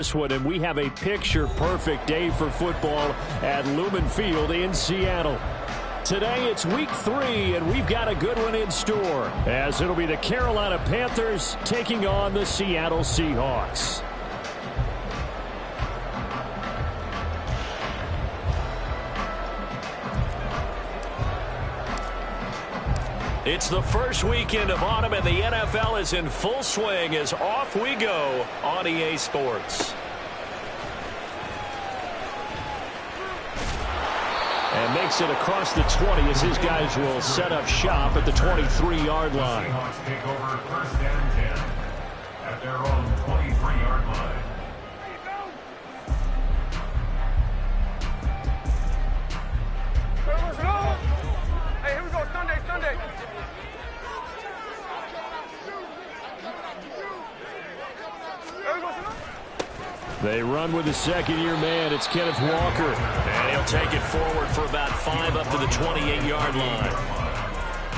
This one, and we have a picture-perfect day for football at Lumen Field in Seattle. Today it's week 3, and we've got a good one in store, as it'll be the Carolina Panthers taking on the Seattle Seahawks. It's the first weekend of autumn, and the NFL is in full swing as off we go on EA Sports. And makes it across the 20 as his guys will set up shop at the 23-yard line. Seahawks take over first and 10 at their own 23-yard line. Hey, here we go. Sunday. They run with the second-year man. It's Kenneth Walker. And he'll take it forward for about 5 up to the 28-yard line.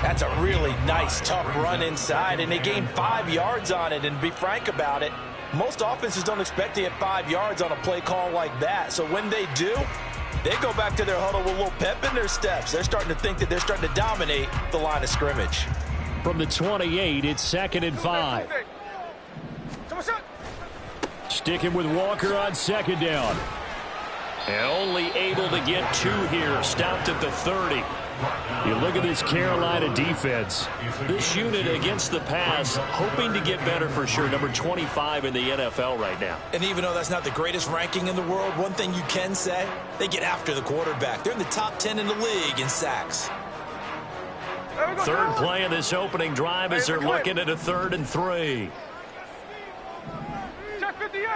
That's a really nice, tough run inside, and they gained 5 yards on it. And to be frank about it, most offenses don't expect to get 5 yards on a play call like that. So when they do, they go back to their huddle with a little pep in their steps. They're starting to think that they're starting to dominate the line of scrimmage. From the 28, it's 2nd and 5. Sticking with Walker on 2nd down. And only able to get 2 here. Stopped at the 30. You look at this Carolina defense. This unit against the pass, hoping to get better for sure. Number 25 in the NFL right now. And even though that's not the greatest ranking in the world, one thing you can say, they get after the quarterback. They're in the top 10 in the league in sacks. Third play of this opening drive as they're looking at a 3rd and 3. Check 58.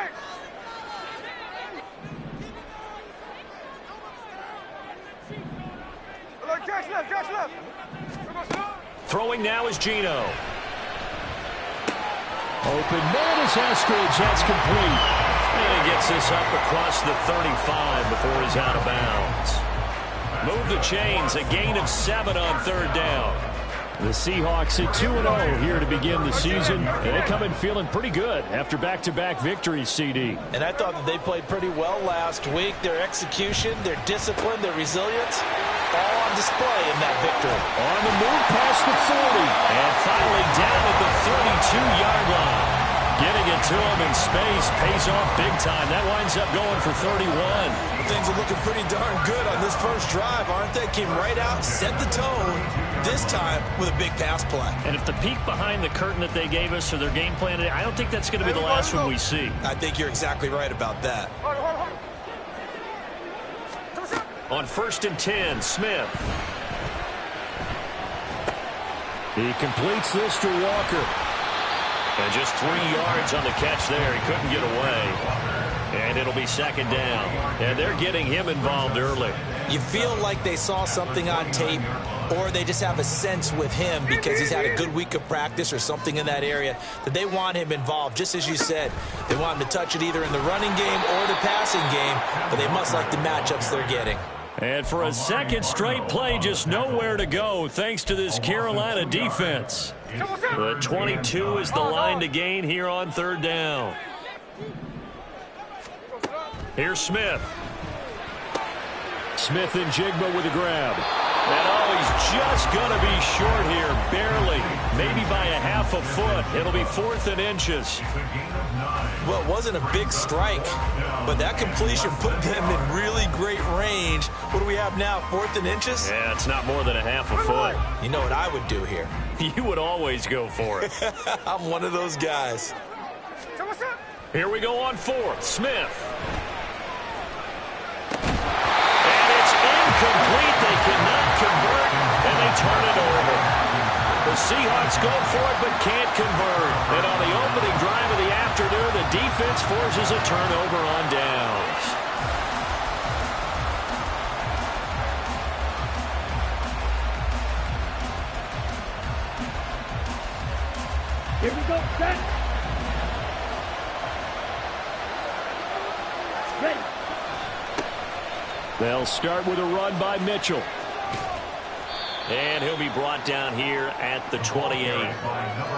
Catch left. Throwing now is Gino. Open man is Eskridge. That's complete. And he gets this up across the 35 before he's out of bounds. Move the chains. A gain of 7 on 3rd down. The Seahawks at 2-0 here to begin the season. And they come in feeling pretty good after back-to-back victories, CD. And I thought that they played pretty well last week. Their execution, their discipline, their resilience, all on display in that victory. On the move past the 40. And finally down at the 32-yard line. Getting it to him in space pays off big time. That winds up going for 31. Things are looking pretty darn good on this first drive, aren't they? Came right out, set the tone, this time with a big pass play. And if the peek behind the curtain that they gave us or their game plan, I don't think that's going to be the last one we see. I think you're exactly right about that. On 1st and 10, Smith. He completes this to Walker. And just 3 yards on the catch there. He couldn't get away. And it'll be 2nd down. And they're getting him involved early. You feel like they saw something on tape, or they just have a sense with him because he's had a good week of practice or something in that area that they want him involved. Just as you said, they want him to touch it either in the running game or the passing game, but they must like the matchups they're getting. And for a 2nd straight play, just nowhere to go thanks to this Carolina defense. The 22 is the line to gain here on 3rd down. Here's Smith. Smith and Jigba with a grab. And he's just going to be short here, barely, maybe by a half a foot. It'll be 4th and inches. Well, it wasn't a big strike, but that completion put them in really great range. What do we have now, 4th and inches? Yeah, it's not more than a half a foot. You know what I would do here? You would always go for it. I'm one of those guys. Here we go on 4th. Smith. And it's incomplete. They cannot convert, and they turn it over. The Seahawks go for it but can't convert. And on the opening drive of the afternoon, the defense forces a turnover on downs. Here we go, set. Ready. They'll start with a run by Mitchell. And he'll be brought down here at the 28.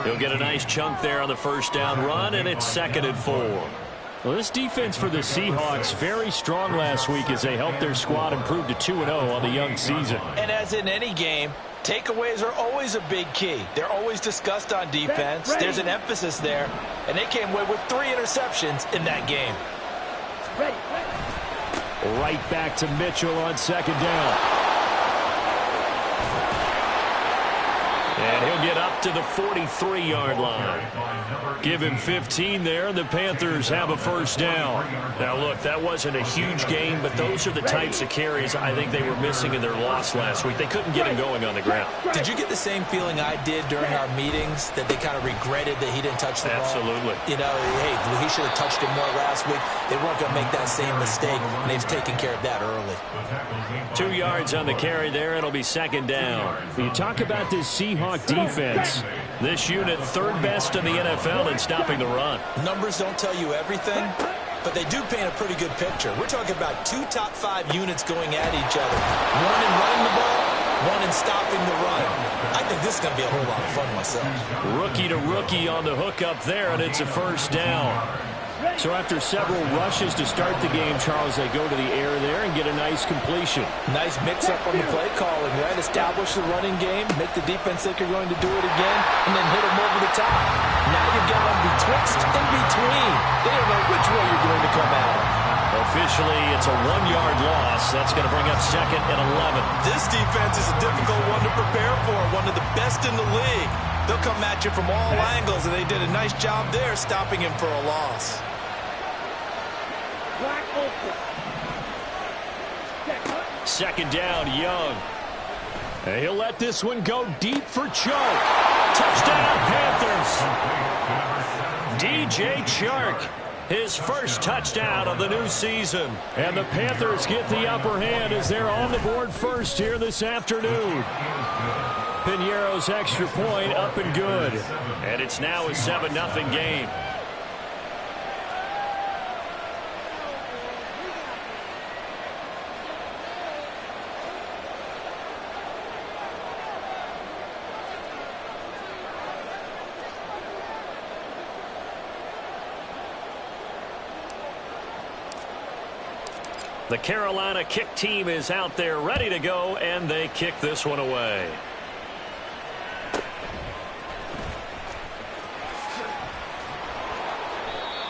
He'll get a nice chunk there on the first down run, and it's 2nd and 4. Well, this defense for the Seahawks, very strong last week as they helped their squad improve to 2-0 on the young season. And as in any game, takeaways are always a big key. They're always discussed on defense. There's an emphasis there. And they came away with 3 interceptions in that game. Right back to Mitchell on second down. And he'll get up to the 43-yard line. Give him 15 there, and the Panthers have a first down. Now, look, that wasn't a huge game, but those are the types of carries I think they were missing in their loss last week. They couldn't get him going on the ground. Did you get the same feeling I did during our meetings, that they kind of regretted that he didn't touch the ball? Absolutely. You know, hey, he should have touched it more last week. They weren't going to make that same mistake, and they've taken care of that early. 2 yards on the carry there. It'll be second down. You talk about this Seahawk defense. This unit, 3rd best in the NFL in stopping the run. Numbers don't tell you everything, but they do paint a pretty good picture. We're talking about 2 top 5 units going at each other. One in running the ball, one in stopping the run. I think this is going to be a whole lot of fun myself. Rookie to rookie on the hook up there, and it's a first down. So after several rushes to start the game, Charles, they go to the air there and get a nice completion. Nice mix-up on the play calling, right? Establish the running game, make the defense think you're going to do it again, and then hit them over the top. Now you've got them betwixt and between. They don't know which way you're going to come at them. Officially, it's a 1-yard loss. That's going to bring up second and 11. This defense is a difficult one to prepare for, one of the best in the league. They'll come at you from all angles, and they did a nice job there stopping him for a loss. Second down, Young. And he'll let this one go deep for Chark. Touchdown, Panthers. DJ Chark, his first touchdown of the new season. And the Panthers get the upper hand as they're on the board first here this afternoon. Piñeiro's extra point up and good. And it's now a 7-0 game. The Carolina kick team is out there ready to go, and they kick this one away.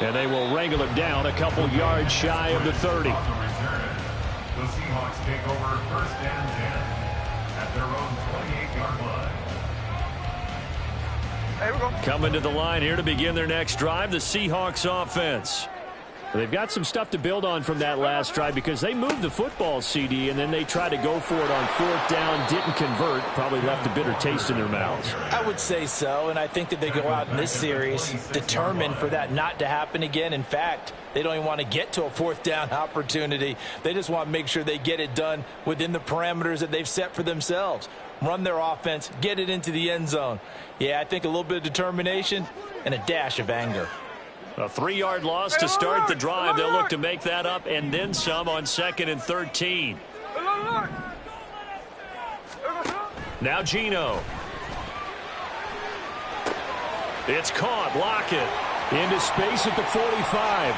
And they will wrangle him down a couple yards shy of the 30. The Seahawks take over first and 10 at their own 28-yard line. Hey, we go. Coming to the line here to begin their next drive, the Seahawks offense. They've got some stuff to build on from that last drive because they moved the football, CD, and then they tried to go for it on 4th down, didn't convert, probably left a bitter taste in their mouths. I would say so, and I think that they go out in this series determined for that not to happen again. In fact, they don't even want to get to a 4th down opportunity. They just want to make sure they get it done within the parameters that they've set for themselves. Run their offense, get it into the end zone. Yeah, I think a little bit of determination and a dash of anger. A 3-yard loss to start the drive. They'll look to make that up and then some on 2nd and 13. Now Geno. It's caught. Lockett. Into space at the 45.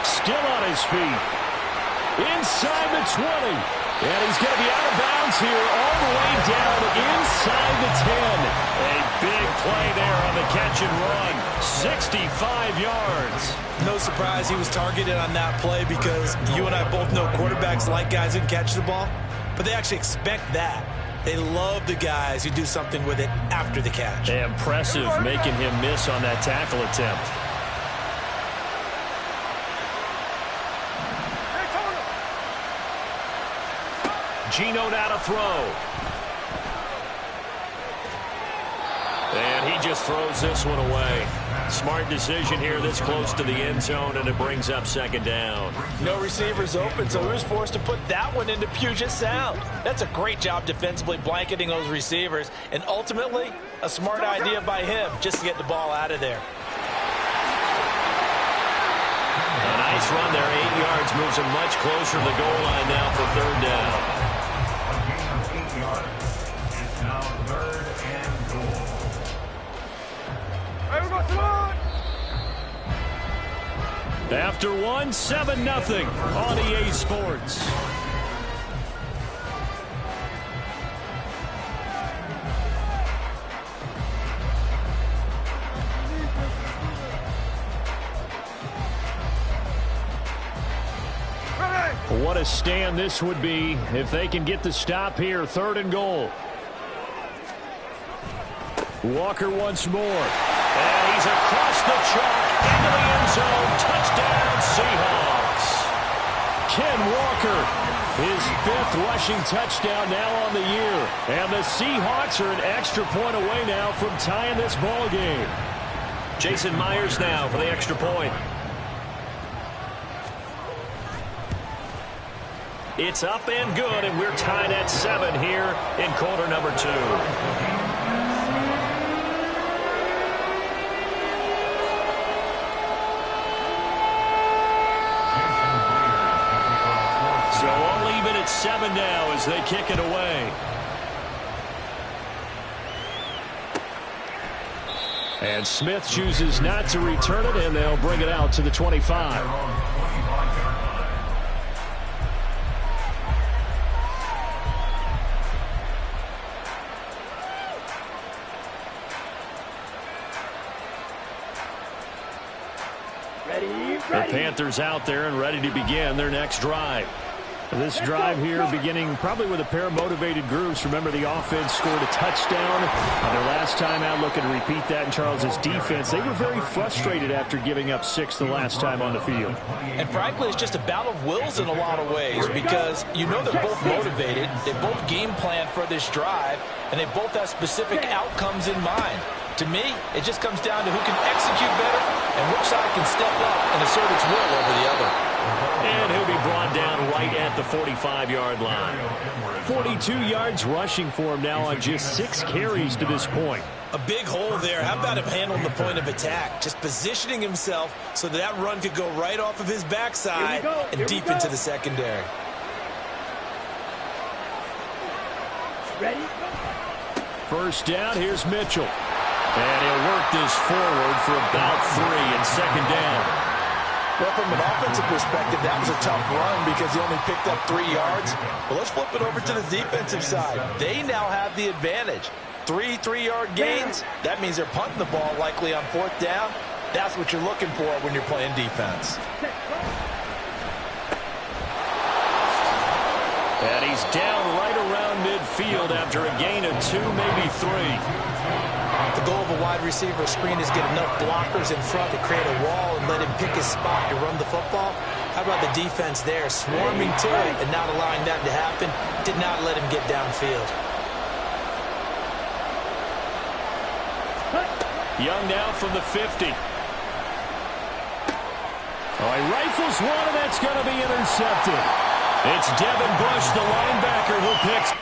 Still on his feet. Inside the 20. And he's going to be out of bounds here all the way down inside the 10. A big play there on the catch and run. 65 yards. No surprise he was targeted on that play because you and I both know quarterbacks like guys who can catch the ball, but they actually expect that. They love the guys who do something with it after the catch. Impressive making him miss on that tackle attempt. Geno now to throw. And he just throws this one away. Smart decision here this close to the end zone, and it brings up 2nd down. No receivers open, so he was forced to put that one into Puget Sound. That's a great job defensively blanketing those receivers, and ultimately a smart idea by him just to get the ball out of there. A nice run there, 8 yards, moves him much closer to the goal line now for 3rd down. A gain of 8 yards. It's now 3rd and goal. Hey, we go, Salon! After one, 7-0 on EA Sports. What a stand this would be if they can get the stop here. 3rd and goal. Walker once more. And he's across the chalk into the end zone. Touchdown, Seahawks. Ken Walker, his 5th rushing touchdown now on the year. And the Seahawks are an extra point away now from tying this ball game. Jason Myers now for the extra point. It's up and good, and we're tied at 7 here in quarter number 2. So I'll leave it at 7 now as they kick it away. And Smith chooses not to return it, and they'll bring it out to the 25. The Panthers out there and ready to begin their next drive. This drive here beginning probably with a pair of motivated groups. Remember, the offense scored a touchdown on their last time out. Looking to repeat that in Charles's defense. They were very frustrated after giving up 6 the last time on the field. And frankly, it's just a battle of wills in a lot of ways because you know they're both motivated. They both game plan for this drive, and they both have specific outcomes in mind. To me, it just comes down to who can execute better and which side can step up and assert its will over the other. And he'll be brought down right at the 45-yard line. 42 yards rushing for him now on just 6 carries to this point. A big hole there. How about him handling the point of attack? Just positioning himself so that run could go right off of his backside and deep into the secondary. Ready? First down, here's Mitchell. And he'll work this forward for about 3 and 2nd down. Well, from an offensive perspective, that was a tough run because he only picked up 3 yards. Well, let's flip it over to the defensive side. They now have the advantage. 3 3-yard gains. That means they're punting the ball likely on 4th down. That's what you're looking for when you're playing defense. And he's down right around midfield after a gain of 2, maybe 3. The goal of a wide receiver screen is get enough blockers in front to create a wall and let him pick his spot to run the football. How about the defense there, swarming to it and not allowing that to happen? Did not let him get downfield. Young now from the 50. Oh, he rifles one, and that's going to be intercepted. It's Devin Bush, the linebacker, who picks.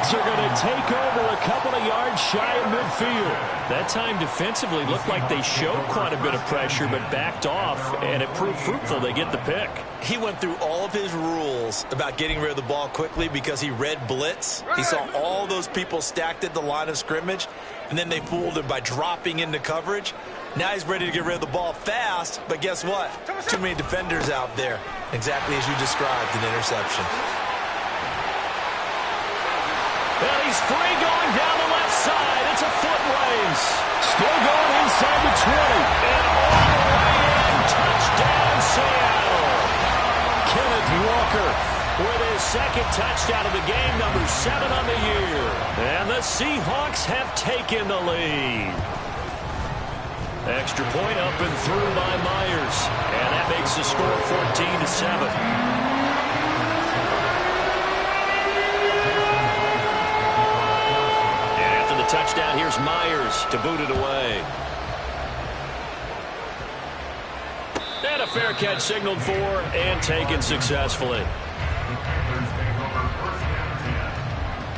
Are going to take over a couple of yards shy of midfield. That time defensively looked like they showed quite a bit of pressure but backed off, and it proved fruitful. They get the pick. He went through all of his rules about getting rid of the ball quickly because he read blitz. He saw all those people stacked at the line of scrimmage, and then they fooled him by dropping into coverage. Now he's ready to get rid of the ball fast, but guess what? Too many defenders out there. Exactly as you described, an interception. Well, he's free going down the left side. It's a foot race. Still going inside the 20. And all the way in. Touchdown, Seattle. Kenneth Walker with his 2nd touchdown of the game, number 7 on the year. And the Seahawks have taken the lead. Extra point up and through by Myers. And that makes the score 14-7. touchdown. Here's Myers to boot it away. And a fair catch signaled for and taken successfully. The Panthers take over first and 10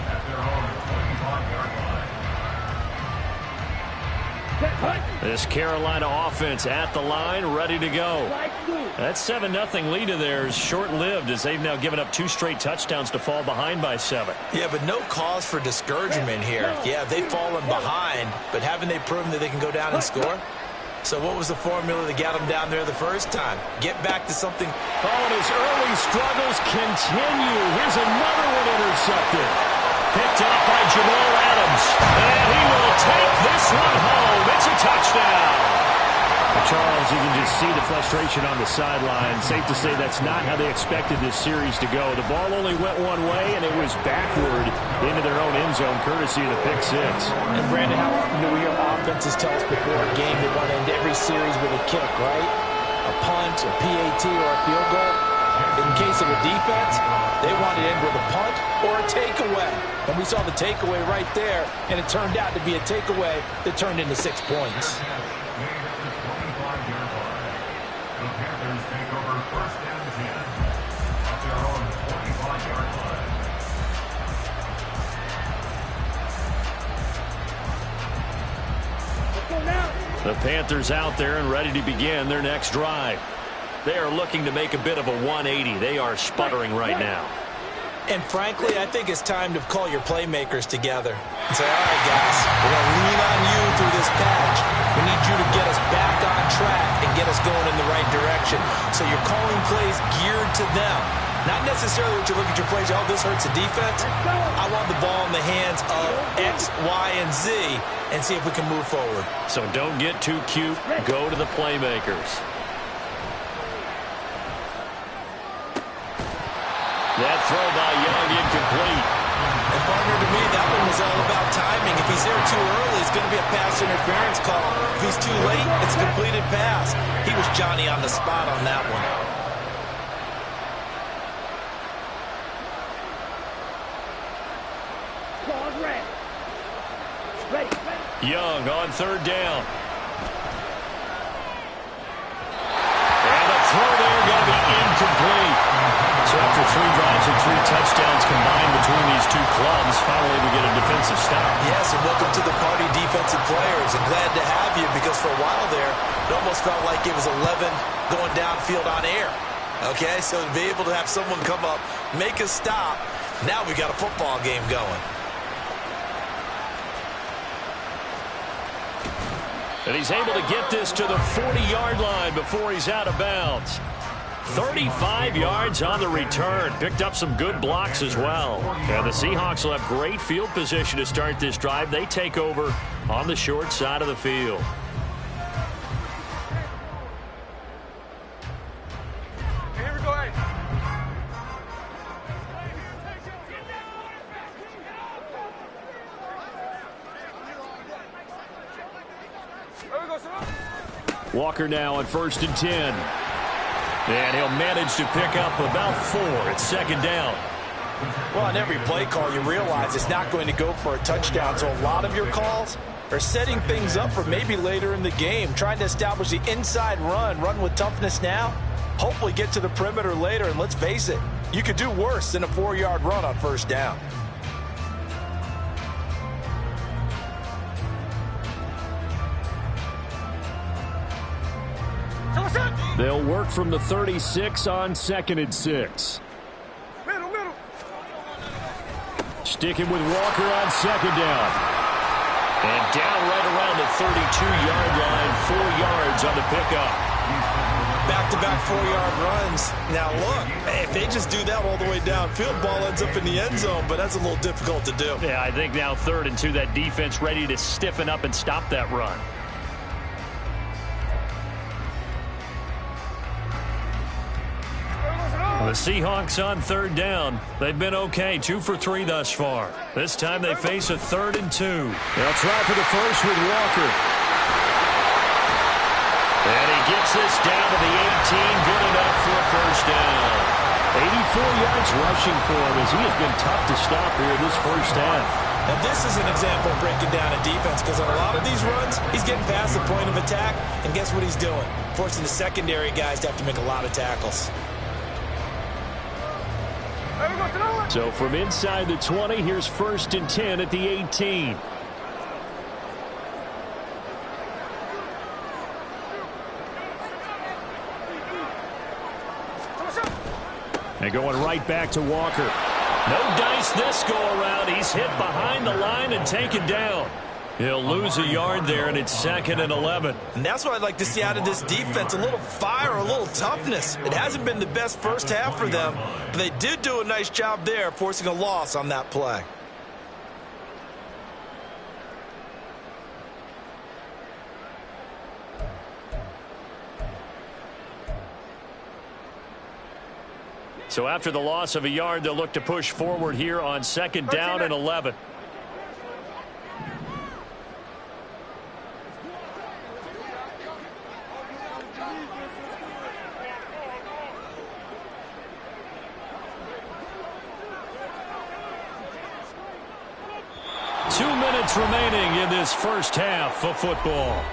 at their own 25-yard line. This Carolina offense at the line, ready to go. That 7-0 lead of theirs short-lived as they've now given up 2 straight touchdowns to fall behind by 7. Yeah, but no cause for discouragement here. Yeah, they've fallen behind, but haven't they proven that they can go down and score? So what was the formula that got them down there the first time? Get back to something. Oh, and his early struggles continue. Here's another one intercepted. Picked up by Jamal Adams. And he will take this one home. It's a touchdown. Charles, you can just see the frustration on the sideline. Safe to say that's not how they expected this series to go. The ball only went one way, and it was backward into their own end zone, courtesy of the pick 6. And, Brandon, how often do we hear offenses tell us before a game they want to end every series with a kick, right? A punt, a PAT, or a field goal. In case of a defense, they want to end with a punt or a takeaway. And we saw the takeaway right there, and it turned out to be a takeaway that turned into 6 points. The Panthers take over first and 10 at their own 25-yard line. The Panthers out there and ready to begin their next drive. They are looking to make a bit of a 180. They are sputtering right now. And frankly, I think it's time to call your playmakers together and say, all right, guys, we're going to lean on you through this patch. We need you to get us back on track and get us going in the right direction. So you're calling plays geared to them. Not necessarily what you look at your plays, oh, this hurts the defense. I want the ball in the hands of X, Y, and Z and see if we can move forward. So don't get too cute. Go to the playmakers. That throw by Young incomplete. And, partner, to me, that one was all about timing. If he's there too early, it's going to be a pass interference call. If he's too late, it's a completed pass. He was Johnny on the spot on that one. Young on 3rd down. And the throw there going to be incomplete. So after 3 drives and 3 touchdowns combined between these two clubs, finally we get a defensive stop. Yes, and welcome to the party, defensive players. And glad to have you because for a while there, it almost felt like it was 11 going downfield on air. Okay, so to be able to have someone come up, make a stop, now we got a football game going. And he's able to get this to the 40-yard line before he's out of bounds. 35 yards on the return. Picked up some good blocks as well. And the Seahawks will have great field position to start this drive. They take over on the short side of the field. Here we go. Walker now on 1st and 10. And he'll manage to pick up about 4 at 2nd down. Well, on every play call, you realize it's not going to go for a touchdown. So a lot of your calls are setting things up for maybe later in the game, trying to establish the inside run with toughness now, hopefully get to the perimeter later. And let's face it, you could do worse than a 4-yard run on 1st down. They'll work from the 36 on 2nd and 6. Middle. Sticking with Walker on 2nd down. And down right around the 32-yard line, 4 yards on the pickup. Back-to-back 4-yard runs. Now, look, if they just do that all the way downfield, ball ends up in the end zone, but that's a little difficult to do. Yeah, I think now 3rd and 2, that defense ready to stiffen up and stop that run. The Seahawks on 3rd down. They've been okay, 2 for 3 thus far. This time they face a 3rd and 2. They'll try for the first with Walker. And he gets this down to the 18, good enough for a 1st down. 84 yards rushing for him as he has been tough to stop here this 1st half. Now, this is an example of breaking down a defense because on a lot of these runs, he's getting past the point of attack, and guess what he's doing? Forcing the secondary guys to have to make a lot of tackles. So from inside the 20, here's 1st and 10 at the 18. And going right back to Walker. No dice this go-around. He's hit behind the line and taken down. He'll lose a yard there, and it's 2nd and 11. And that's what I'd like to see out of this defense, a little fire, a little toughness. It hasn't been the best first half for them, but they did do a nice job there, forcing a loss on that play. So after the loss of a yard, they'll look to push forward here on 2nd down and 11. Two minutes remaining in this first half of football.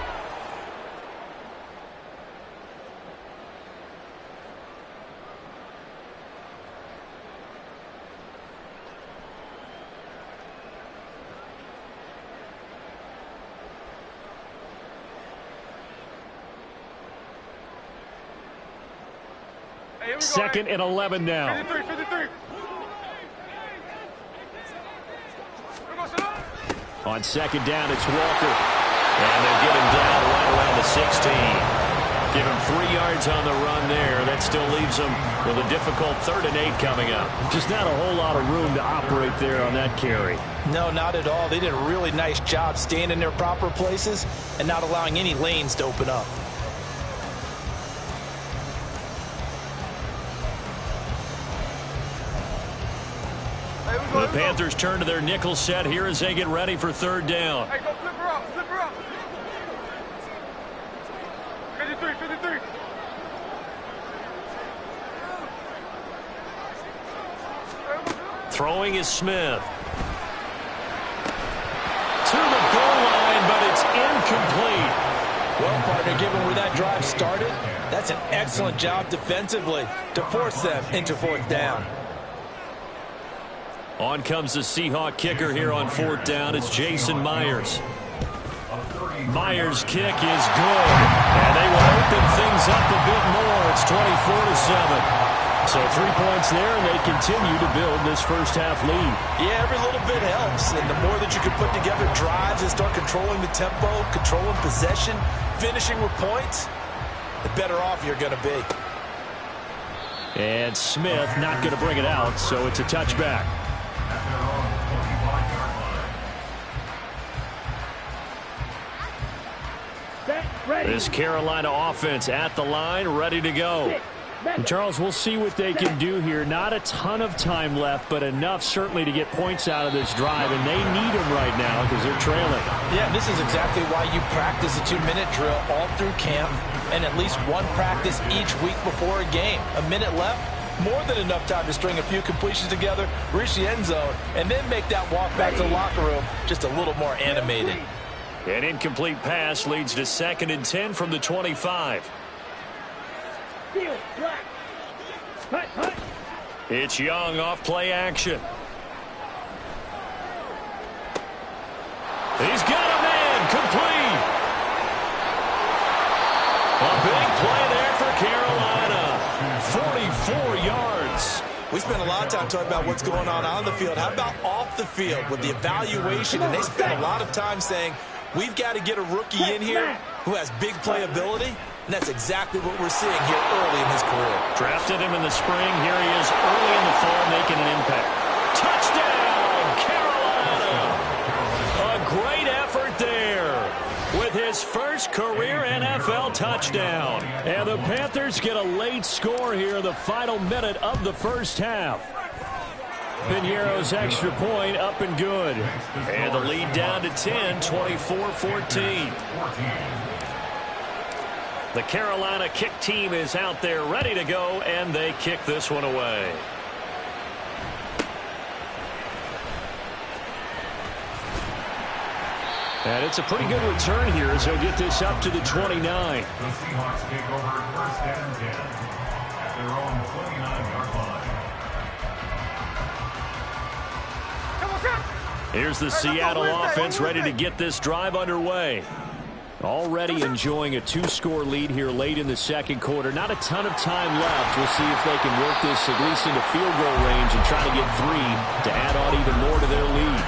Second and 11 now. 53. On 2nd down, it's Walker. And they'll get him down right around the 16. Give him 3 yards on the run there. That still leaves him with a difficult 3rd and 8 coming up. Just not a whole lot of room to operate there on that carry. No, not at all. They did a really nice job staying in their proper places and not allowing any lanes to open up. The Panthers turn to their nickel set here as they get ready for 3rd down. Hey, go flip her up. 53. Throwing is Smith. To the goal line, but it's incomplete. Well, partner, given where that drive started, that's an excellent job defensively to force them into 4th down. On comes the Seahawk kicker here on 4th down. It's Jason Myers. Myers' kick is good. And they will open things up a bit more. It's 24-7. So 3 points there, and they continue to build this first half lead. Yeah, every little bit helps. And the more that you can put together drives and start controlling the tempo, controlling possession, finishing with points, the better off you're going to be. And Smith not going to bring it out, so it's a touchback. This Carolina offense at the line, ready to go. And Charles, we'll see what they can do here. Not a ton of time left, but enough certainly to get points out of this drive, and they need them right now because they're trailing. Yeah, this is exactly why you practice a 2-minute drill all through camp and at least one practice each week before a game. A minute left, more than enough time to string a few completions together, reach the end zone, and then make that walk back to the locker room just a little more animated. An incomplete pass leads to 2nd and 10 from the 25. It's Young off play action. He's got a man complete. A big play there for Carolina. 44 yards. We spent a lot of time talking about what's going on the field. How about off the field with the evaluation? And they spent a lot of time saying, we've got to get a rookie in here who has big playability. And that's exactly what we're seeing here early in his career. Drafted him in the spring. Here he is early in the fall making an impact. Touchdown, Carolina! A great effort there with his first career NFL touchdown. And the Panthers get a late score here, the final minute of the first half. Piñeiro's extra point up and good. And the lead down to 10, 24-14. The Carolina kick team is out there ready to go, and they kick this one away. And it's a pretty good return here as he'll get this up to the 29. The Seahawks take over first and 10 at their own 29-yard line. Here's the Seattle offense ready to get this drive underway. Already enjoying a 2-score lead here late in the second quarter. Not a ton of time left. We'll see if they can work this at least into field goal range and try to get 3 to add on even more to their lead.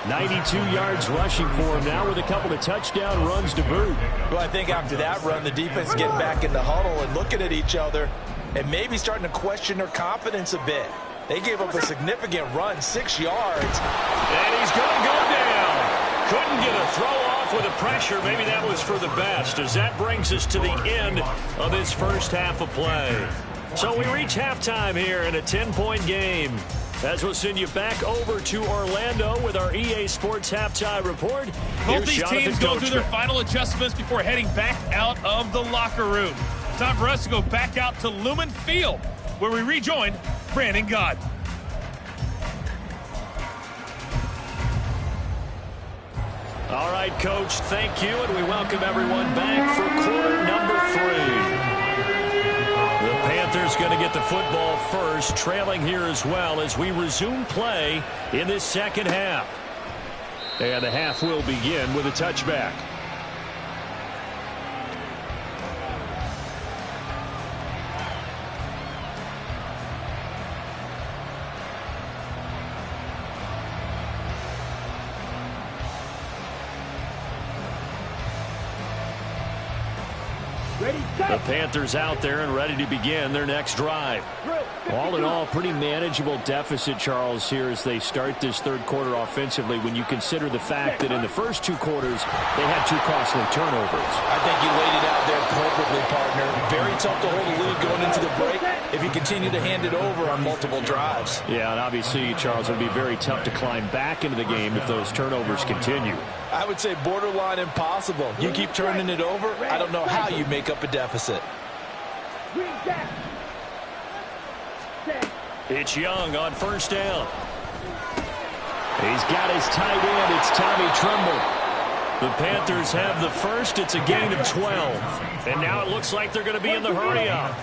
92 yards rushing for him now with a couple of touchdown runs to boot. Well, I think after that run, the defense getting back in the huddle and looking at each other and maybe starting to question their confidence a bit. They gave up a significant run, 6 yards. And he's going to go down. Couldn't get a throw off with the pressure. Maybe that was for the best, as that brings us to the end of this first half of play. So we reach halftime here in a 10-point game. As we'll send you back over to Orlando with our EA Sports halftime report. Both these teams go through their final adjustments before heading back out of the locker room. Time for us to go back out to Lumen Field, where we rejoin Brandon Gott. All right, Coach, thank you, and we welcome everyone back for quarter number 3. The Panthers going to get the football first, trailing here as well as we resume play in this second half. And the half will begin with a touchback. The Panthers out there and ready to begin their next drive. All in all, pretty manageable deficit, Charles, here as they start this third quarter offensively when you consider the fact that in the first 2 quarters they had 2 costly turnovers. I think you laid it out there perfectly, partner. Very tough to hold a lead going into the break if you continue to hand it over on multiple drives. Yeah, and obviously, Charles, it would be very tough to climb back into the game if those turnovers continue. I would say borderline impossible. You keep turning it over, I don't know how you make up a deficit. It's Young on first down. He's got his tight end. It's Tommy Tremble. The Panthers have the first. It's a gain of 12. And now it looks like they're going to be in the hurry-up.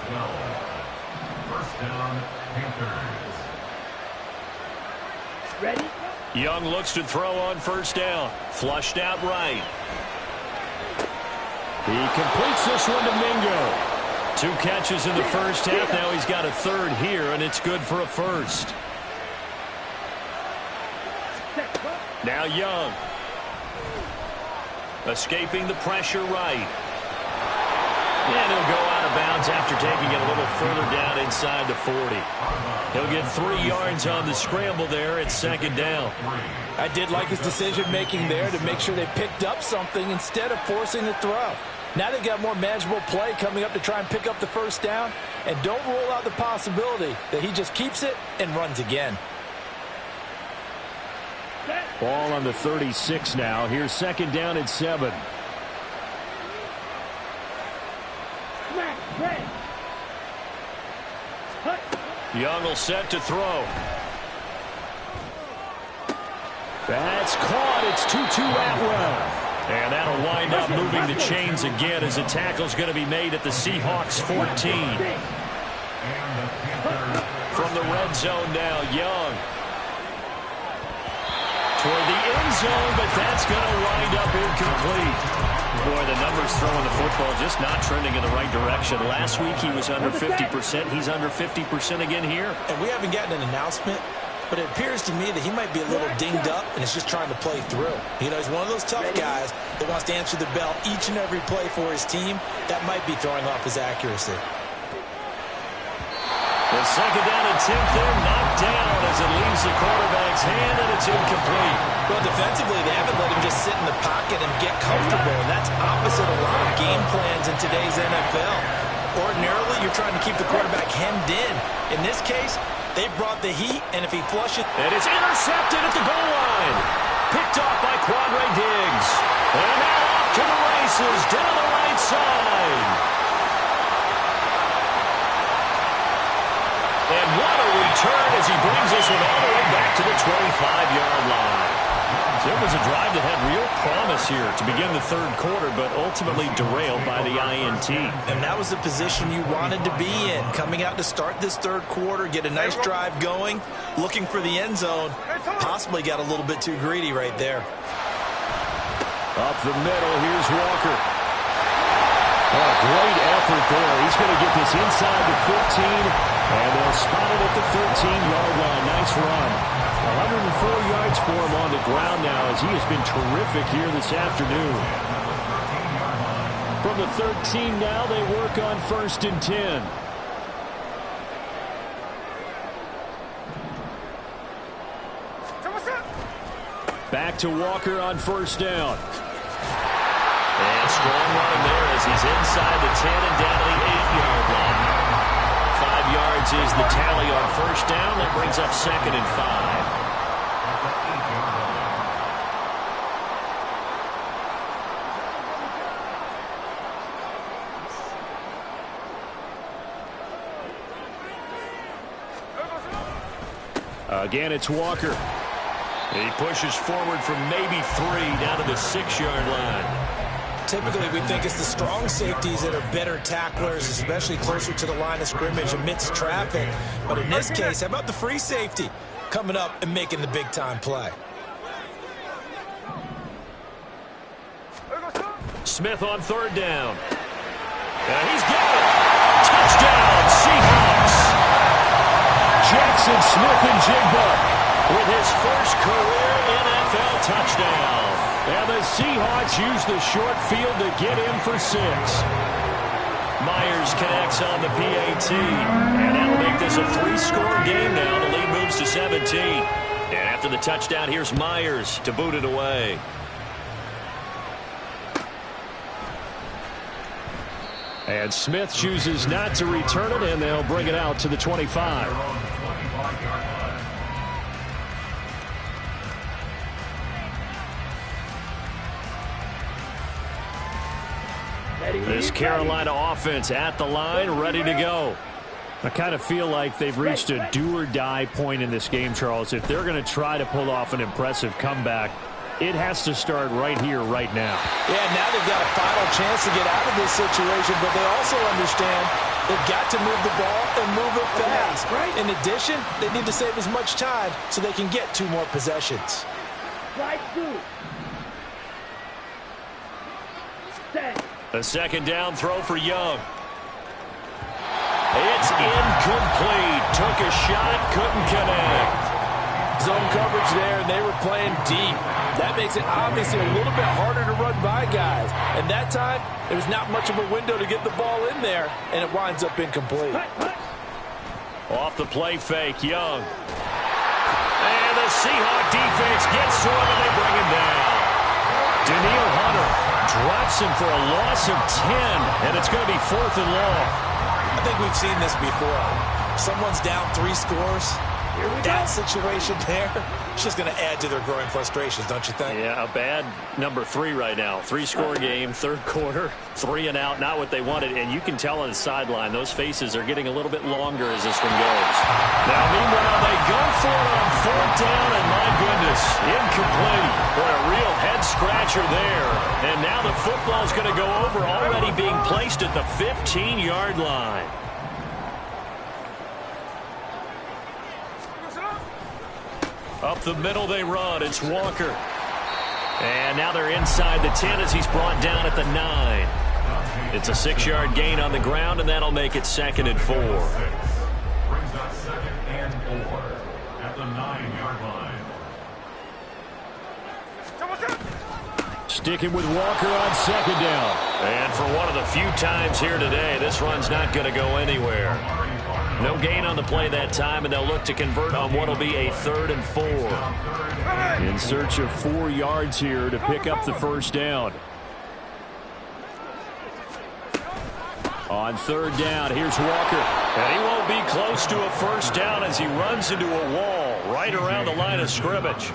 First down, Panthers. Ready? Young looks to throw on first down. Flushed out right. He completes this one to Mingo. 2 catches in the first half. Now he's got a third here, and it's good for a first. Now Young. Escaping the pressure right. And he'll go out of bounds after taking it a little further down inside the 40. He'll get 3 yards on the scramble there. It's second down. I did like his decision-making there to make sure they picked up something instead of forcing the throw. Now they've got more manageable play coming up to try and pick up the first down. And don't rule out the possibility that he just keeps it and runs again. Ball on the 36 now. Here's second down and 7. Young will set to throw. That's caught. It's 2-2 Atwell. And that'll wind up moving the chains again as a tackle's going to be made at the Seahawks 14. From the red zone now, Young. Toward the end zone, but that's going to wind up incomplete. Boy, the numbers throwing the football just not trending in the right direction. Last week he was under 50%. He's under 50% again here. And we haven't gotten an announcement, but it appears to me that he might be a little dinged up and is just trying to play through. You know, he's one of those tough guys that wants to answer the bell each and every play for his team. That might be throwing off his accuracy. The second down and 10 there, knocked down as it leaves the quarterback's hand, and it's incomplete. Well, defensively, they haven't let him just sit in the pocket and get comfortable, and that's opposite a lot of game plans in today's NFL. Ordinarily, you're trying to keep the quarterback hemmed in. In this case, they brought the heat, and if he flushes... And it's intercepted at the goal line. Picked off by Quadre Diggs. And now off to the races, down the right side. And what a return as he brings us one all the way back to the 25-yard line. So It was a drive that had real promise here to begin the third quarter, but ultimately derailed by the INT. And that was the position you wanted to be in. Coming out to start this third quarter, get a nice drive going, looking for the end zone. Possibly got a little bit too greedy right there. Up the middle, here's Walker. Oh, great effort there. He's going to get this inside the 15, and they'll spot it at the 13-yard line. Nice run. 104 yards for him on the ground now, as he has been terrific here this afternoon. From the 13 now, they work on 1st and 10. Back to Walker on 1st down. And strong running there as he's inside the 10 and down to the 8-yard line. 5 yards is the tally on 1st down. That brings up 2nd and 5. Again, it's Walker. He pushes forward from maybe 3 down to the 6-yard line. Typically, we think it's the strong safeties that are better tacklers, especially closer to the line of scrimmage amidst traffic. But in this case, how about the free safety coming up and making the big-time play? Smith on 3rd down. He's got it. Touchdown, Seahawks. Jackson Smith-Njigba with his first career NFL touchdown. And the Seahawks use the short field to get him for 6. Myers connects on the PAT. And that'll make this a 3-score game now. The lead moves to 17. And after the touchdown, here's Myers to boot it away. And Smith chooses not to return it, and they'll bring it out to the 25. This Carolina offense at the line, ready to go. I kind of feel like they've reached a do-or-die point in this game, Charles. If they're going to try to pull off an impressive comeback, it has to start right here, right now. Yeah, now they've got a final chance to get out of this situation, but they also understand they've got to move the ball and move it fast. In addition, they need to save as much time so they can get 2 more possessions. A 2nd down throw for Young. It's incomplete. Took a shot, couldn't connect. Zone coverage there, and they were playing deep. That makes it obviously a little bit harder to run by guys. And that time, there was not much of a window to get the ball in there, and it winds up incomplete. Off the play fake, Young. And the Seahawk defense gets to him, and they bring him down. Daniil Hunter drops him for a loss of 10, and it's going to be 4th and long. I think we've seen this before. Someone's down 3 scores. That situation there, it's just going to add to their growing frustrations, don't you think? Yeah, a bad number 3 right now. 3-score game, 3rd quarter, 3 and out, not what they wanted. And you can tell on the sideline, those faces are getting a little bit longer as this one goes. Now, meanwhile, they go for it on 4th down, and my goodness, incomplete. What a real head-scratcher there. And now the football's going to go over, already being placed at the 15-yard line. Up the middle they run. It's Walker. And now they're inside the 10 as he's brought down at the 9. It's a 6-yard gain on the ground, and that'll make it 2nd and 4. Brings us 2nd and 4 at the 9-yard line. Sticking with Walker on 2nd down. And for one of the few times here today, this run's not going to go anywhere. No gain on the play that time, and they'll look to convert on what will be a 3rd and 4. In search of 4 yards here to pick up the 1st down. On 3rd down, here's Walker. And he won't be close to a 1st down as he runs into a wall right around the line of scrimmage.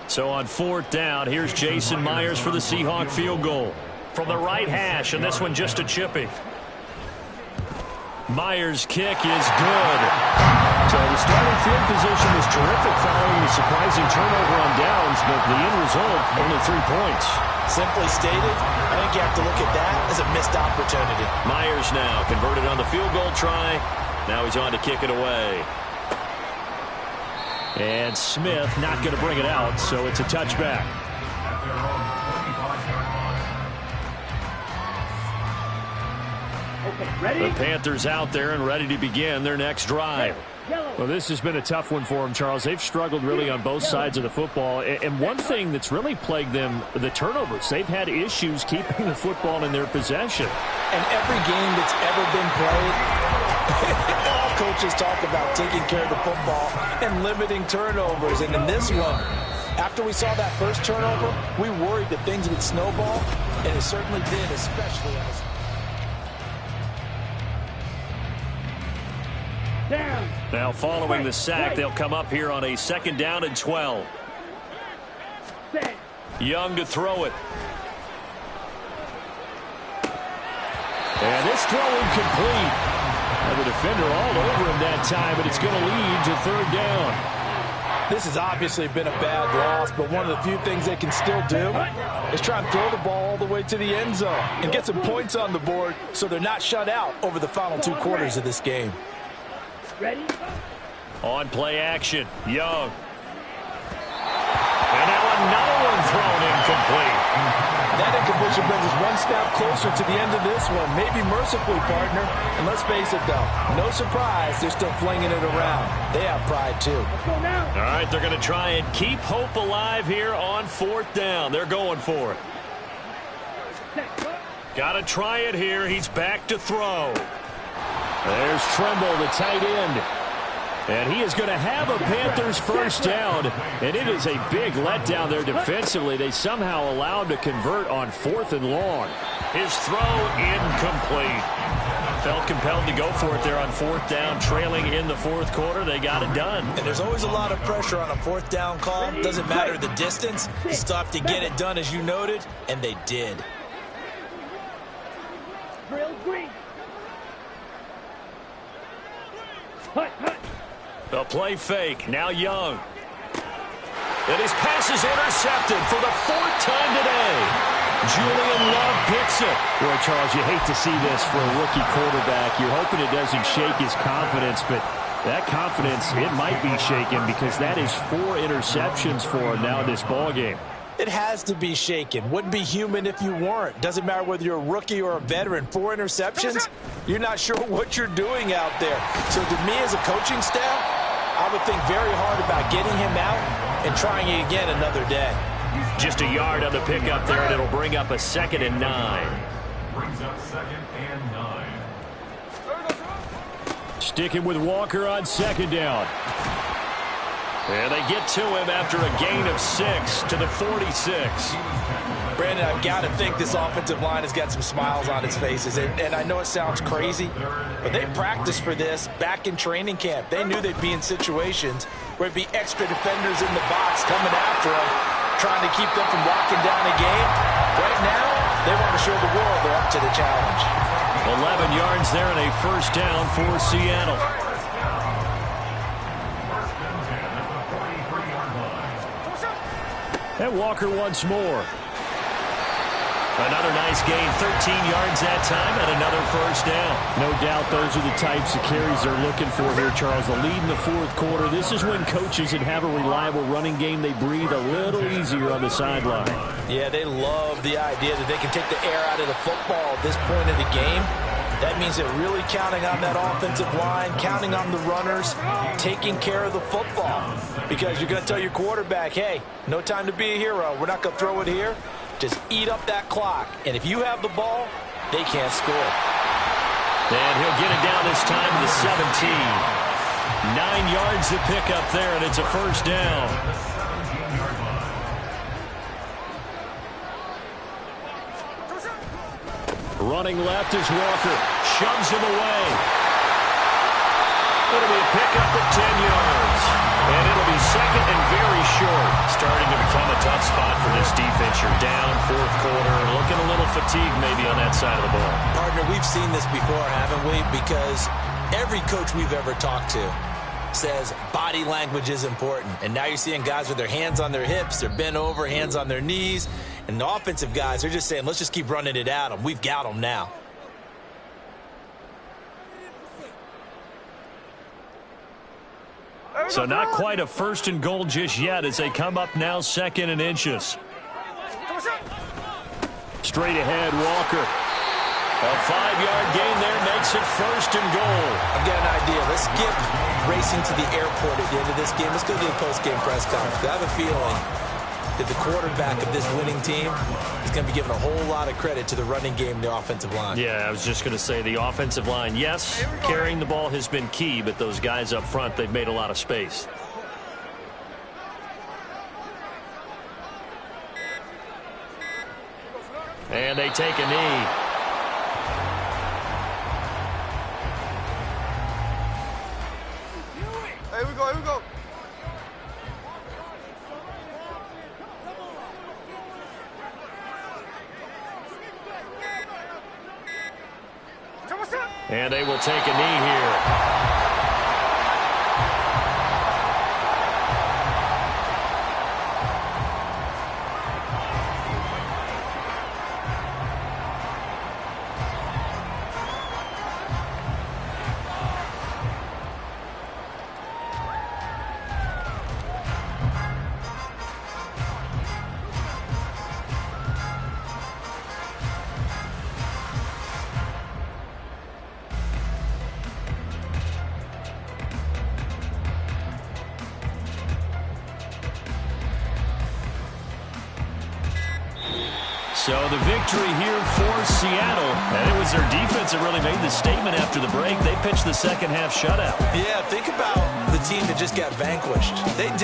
So on 4th down, here's Jason Myers for the Seahawk field goal. From the right hash, and this one just a chippy. Myers' kick is good. So the starting field position was terrific following the surprising turnover on downs, but the end result, only 3 points. Simply stated, I think you have to look at that as a missed opportunity. Myers now converted on the field goal try. Now he's on to kick it away. And Smith not going to bring it out, so it's a touchback. At their own 25-yard line. The Panthers out there and ready to begin their next drive. Well, this has been a tough one for them, Charles. They've struggled really on both sides of the football. And one thing that's really plagued them, the turnovers. They've had issues keeping the football in their possession. And every game that's ever been played, all coaches talk about taking care of the football and limiting turnovers. And in this one, after we saw that first turnover, we worried that things would snowball, and it certainly did, especially on this. Now following the sack, they'll come up here on a 2nd down and 12. Young to throw it. And this throw incomplete. The defender all over him that time, but it's going to lead to 3rd down. This has obviously been a bad loss, but one of the few things they can still do is try and throw the ball all the way to the end zone and get some points on the board so they're not shut out over the final 2 quarters of this game. Ready? On play action, Young. And now another one thrown incomplete. That incompletion brings us one step closer to the end of this one. Maybe mercifully, partner. And let's face it, though, no surprise, they're still flinging it around. They have pride, too. All right, they're going to try and keep hope alive here on 4th down. They're going for it. Got to try it here. He's back to throw. There's Tremble, the tight end. And he is going to have a Panthers first down. And it is a big letdown there defensively. They somehow allowed to convert on 4th and long. His throw incomplete. Felt compelled to go for it there on 4th down, trailing in the 4th quarter. They got it done. And there's always a lot of pressure on a 4th down call. Doesn't matter the distance. You still have to get it done, as you noted, and they did. Green. The play fake. Now Young. And his pass is intercepted for the 4th time today. Julian Love picks it. Boy, Charles, you hate to see this for a rookie quarterback. You're hoping it doesn't shake his confidence, but that confidence, it might be shaken because that is 4 interceptions for him now in this ballgame. It has to be shaken. Wouldn't be human if you weren't. Doesn't matter whether you're a rookie or a veteran. 4 interceptions, you're not sure what you're doing out there. So to me as a coaching staff, I would think very hard about getting him out and trying it again another day. Just a yard on the pickup there, and it'll bring up a 2nd and 9. Brings up 2nd and 9. Sticking with Walker on 2nd down. And they get to him after a gain of 6 to the 46. Brandon, I've got to think this offensive line has got some smiles on its faces. And I know it sounds crazy, but they practiced for this back in training camp. They knew they'd be in situations where it'd be extra defenders in the box coming after them, trying to keep them from locking down a game. Right now, they want to show the world they're up to the challenge. 11 yards there and a 1st down for Seattle. And Walker once more. Another nice gain, 13 yards that time, and another 1st down. No doubt those are the types of carries they're looking for here, Charles. The lead in the 4th quarter. This is when coaches that have a reliable running game, they breathe a little easier on the sideline. Yeah, they love the idea that they can take the air out of the football at this point of the game. That means they're really counting on that offensive line, counting on the runners, taking care of the football. Because you're going to tell your quarterback, hey, no time to be a hero. We're not going to throw it here. Just eat up that clock. And if you have the ball, they can't score. And he'll get it down this time to the 17. 9 yards to pick up there, and it's a 1st down. Running left is Walker. Shoves him away. It'll be a pickup of 10 yards. And it'll be 2nd and very short. Starting to become a tough spot for this defense. You're down 4th quarter. Looking a little fatigued maybe on that side of the ball. Partner, we've seen this before, haven't we? Because every coach we've ever talked to says body language is important. And now you're seeing guys with their hands on their hips, they're bent over, hands on their knees. And the offensive guys are just saying, let's just keep running it at them. We've got them now. So not quite a 1st and goal just yet as they come up now 2nd and inches. Straight ahead, Walker. A 5-yard gain there makes it 1st and goal. I've got an idea. Let's skip racing to the airport at the end of this game. Let's go to the post-game press conference. I have a feeling that the quarterback of this winning team is going to be given a whole lot of credit to the running game and the offensive line. Yeah, I was just going to say the offensive line, yes, carrying the ball has been key, but those guys up front, they've made a lot of space. And they take a knee. Here we go, here we go. And they will take a knee here. So the victory here for Seattle. And it was their defense that really made the statement after the break. They pitched the second half shutout. Yeah, think about the team that just got vanquished. They did